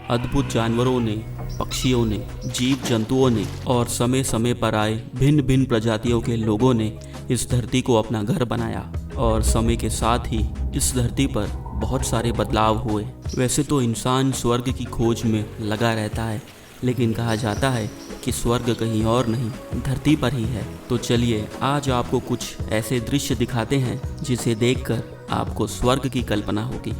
अद्भुत जानवरों ने, पक्षियों ने, जीव जंतुओं ने और समय समय पर आए भिन्न भिन्न प्रजातियों के लोगों ने इस धरती को अपना घर बनाया और समय के साथ ही इस धरती पर बहुत सारे बदलाव हुए। वैसे तो इंसान स्वर्ग की खोज में लगा रहता है, लेकिन कहा जाता है कि स्वर्ग कहीं और नहीं, धरती पर ही है। तो चलिए आज आपको कुछ ऐसे दृश्य दिखाते हैं जिसे देखकर आपको स्वर्ग की कल्पना होगी।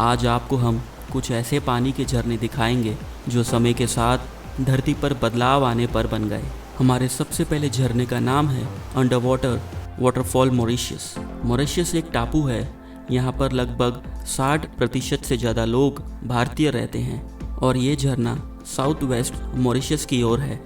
आज आपको हम कुछ ऐसे पानी के झरने दिखाएंगे जो समय के साथ धरती पर बदलाव आने पर बन गए। हमारे सबसे पहले झरने का नाम है under water waterfall Mauritius. Mauritius एक टापू है। यहाँ पर लगभग 60% से ज़्यादा लोग भारतीय रहते हैं और ये झरना साउथ वेस्ट मॉरिशस की ओर है।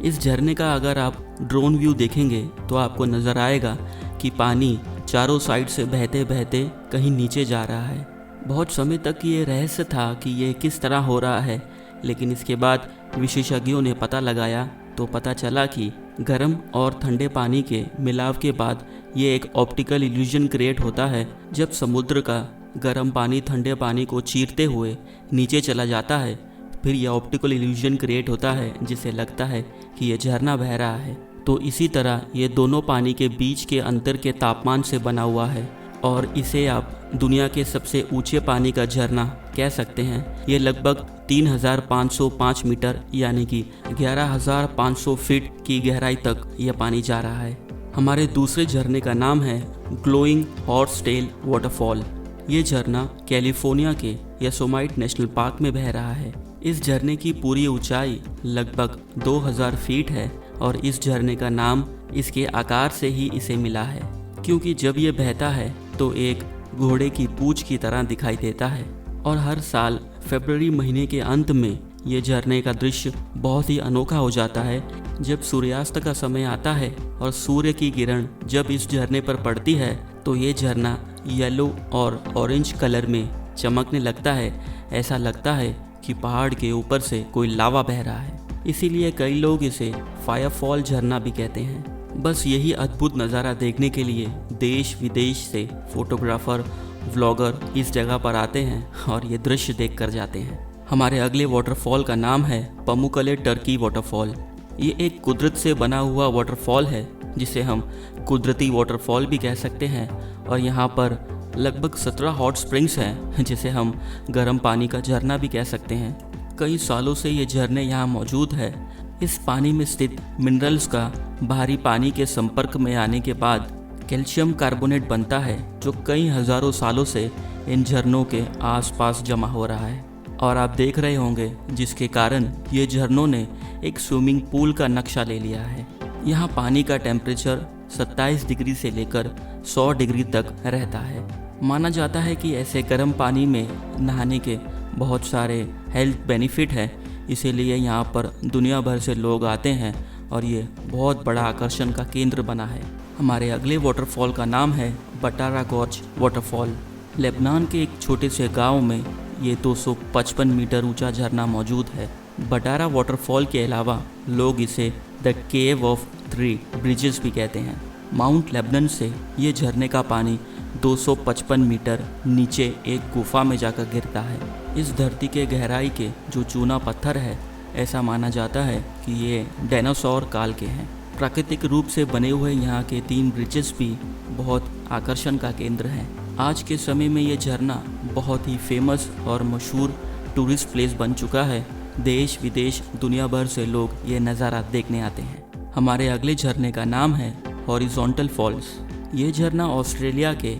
इस झरने का अगर आप ड्रोन व्यू देखेंगे तो आपको नज़र आएगा कि पानी चारों साइड से बहते बहते कहीं नीचे जा रहा है। बहुत समय तक ये रहस्य था कि ये किस तरह हो रहा है, लेकिन इसके बाद विशेषज्ञों ने पता लगाया तो पता चला कि गर्म और ठंडे पानी के मिलाव के बाद ये एक ऑप्टिकल इल्यूजन क्रिएट होता है। जब समुद्र का गर्म पानी ठंडे पानी को चीरते हुए नीचे चला जाता है, फिर यह ऑप्टिकल इल्यूजन क्रिएट होता है जिससे लगता है कि ये झरना बह रहा है। तो इसी तरह ये दोनों पानी के बीच के अंतर के तापमान से बना हुआ है और इसे आप दुनिया के सबसे ऊंचे पानी का झरना कह सकते हैं। ये लगभग 3505 मीटर यानी कि 11500 फीट की गहराई तक यह पानी जा रहा है। हमारे दूसरे झरने का नाम है ग्लोइंग हॉर्स टेल वाटरफॉल। ये झरना कैलिफोर्निया के योसेमाइट नेशनल पार्क में बह रहा है। इस झरने की पूरी ऊंचाई लगभग 2000 फीट है और इस झरने का नाम इसके आकार से ही इसे मिला है, क्योंकि जब ये बहता है तो एक घोड़े की पूंछ की तरह दिखाई देता है। और हर साल फरवरी महीने के अंत में ये झरने का दृश्य बहुत ही अनोखा हो जाता है। जब सूर्यास्त का समय आता है और सूर्य की किरण जब इस झरने पर पड़ती है तो ये झरना येलो और ऑरेंज कलर में चमकने लगता है। ऐसा लगता है कि पहाड़ के ऊपर से कोई लावा बह रहा है। इसीलिए कई लोग इसे फायरफॉल झरना भी कहते हैं। बस यही अद्भुत नज़ारा देखने के लिए देश विदेश से फोटोग्राफर, व्लॉगर इस जगह पर आते हैं और ये दृश्य देख कर जाते हैं। हमारे अगले वाटरफॉल का नाम है पमुकले टर्की वाटरफॉल। ये एक कुदरत से बना हुआ वाटरफॉल है जिसे हम कुदरती वाटरफॉल भी कह सकते हैं। और यहाँ पर लगभग 17 हॉट स्प्रिंग्स हैं जिसे हम गर्म पानी का झरना भी कह सकते हैं। कई सालों से ये झरने यहाँ मौजूद है। इस पानी में स्थित मिनरल्स का बाहरी पानी के संपर्क में आने के बाद कैल्शियम कार्बोनेट बनता है, जो कई हजारों सालों से इन झरनों के आसपास जमा हो रहा है। और आप देख रहे होंगे जिसके कारण ये झरनों ने एक स्विमिंग पूल का नक्शा ले लिया है। यहाँ पानी का टेम्परेचर 27 डिग्री से लेकर 100 डिग्री तक रहता है। माना जाता है कि ऐसे गर्म पानी में नहाने के बहुत सारे हेल्थ बेनिफिट हैं, इसीलिए यहाँ पर दुनिया भर से लोग आते हैं और ये बहुत बड़ा आकर्षण का केंद्र बना है। हमारे अगले वाटरफॉल का नाम है बटारा गॉर्ज वाटरफॉल। लेबनान के एक छोटे से गांव में ये 255 मीटर ऊंचा झरना मौजूद है। बटारा वाटरफॉल के अलावा लोग इसे द केव ऑफ 3 ब्रिजेस भी कहते हैं। माउंट लेबनन से ये झरने का पानी 255 मीटर नीचे एक गुफा में जाकर गिरता है। इस धरती के गहराई के जो चूना पत्थर है, ऐसा माना जाता है कि ये डायनासोर काल के हैं। प्राकृतिक रूप से बने हुए यहाँ के 3 ब्रिजेस भी बहुत आकर्षण का केंद्र हैं। आज के समय में ये झरना बहुत ही फेमस और मशहूर टूरिस्ट प्लेस बन चुका है। देश विदेश दुनिया भर से लोग ये नज़ारा देखने आते हैं। हमारे अगले झरने का नाम है हॉरिजॉन्टल फॉल्स। ये झरना ऑस्ट्रेलिया के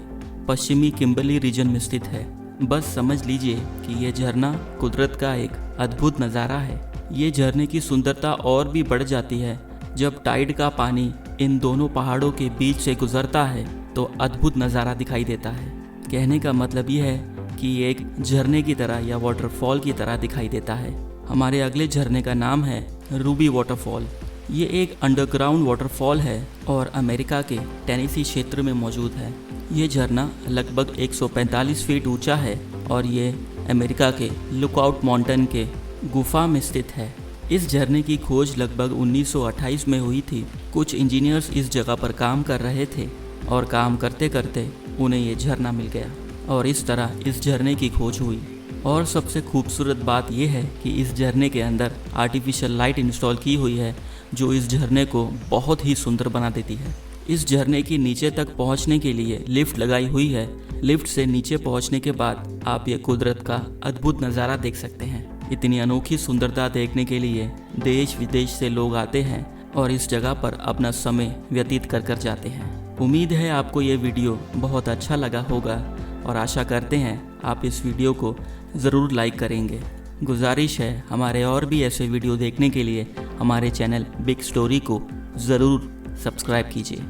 पश्चिमी किम्बर्ली रीजन में स्थित है। बस समझ लीजिए कि ये झरना कुदरत का एक अद्भुत नज़ारा है। ये झरने की सुंदरता और भी बढ़ जाती है जब टाइड का पानी इन दोनों पहाड़ों के बीच से गुजरता है तो अद्भुत नज़ारा दिखाई देता है। कहने का मतलब ये है कि ये एक झरने की तरह या वाटरफॉल की तरह दिखाई देता है। हमारे अगले झरने का नाम है रूबी वाटरफॉल। ये एक अंडरग्राउंड वाटरफॉल है और अमेरिका के टेनेसी क्षेत्र में मौजूद है। ये झरना लगभग 145 फीट ऊंचा है और ये अमेरिका के लुकआउट माउंटेन के गुफा में स्थित है। इस झरने की खोज लगभग 1928 में हुई थी। कुछ इंजीनियर्स इस जगह पर काम कर रहे थे और काम करते करते उन्हें ये झरना मिल गया और इस तरह इस झरने की खोज हुई। और सबसे खूबसूरत बात यह है कि इस झरने के अंदर आर्टिफिशियल लाइट इंस्टॉल की हुई है जो इस झरने को बहुत ही सुंदर बना देती है। इस झरने की नीचे तक पहुंचने के लिए लिफ्ट लगाई हुई है। लिफ्ट से नीचे पहुंचने के बाद आप ये कुदरत का अद्भुत नज़ारा देख सकते हैं। इतनी अनोखी सुंदरता देखने के लिए देश विदेश से लोग आते हैं और इस जगह पर अपना समय व्यतीत कर जाते हैं। उम्मीद है आपको ये वीडियो बहुत अच्छा लगा होगा और आशा करते हैं आप इस वीडियो को ज़रूर लाइक करेंगे। गुजारिश है हमारे और भी ऐसे वीडियो देखने के लिए हमारे चैनल बिग स्टोरी को ज़रूर सब्सक्राइब कीजिए।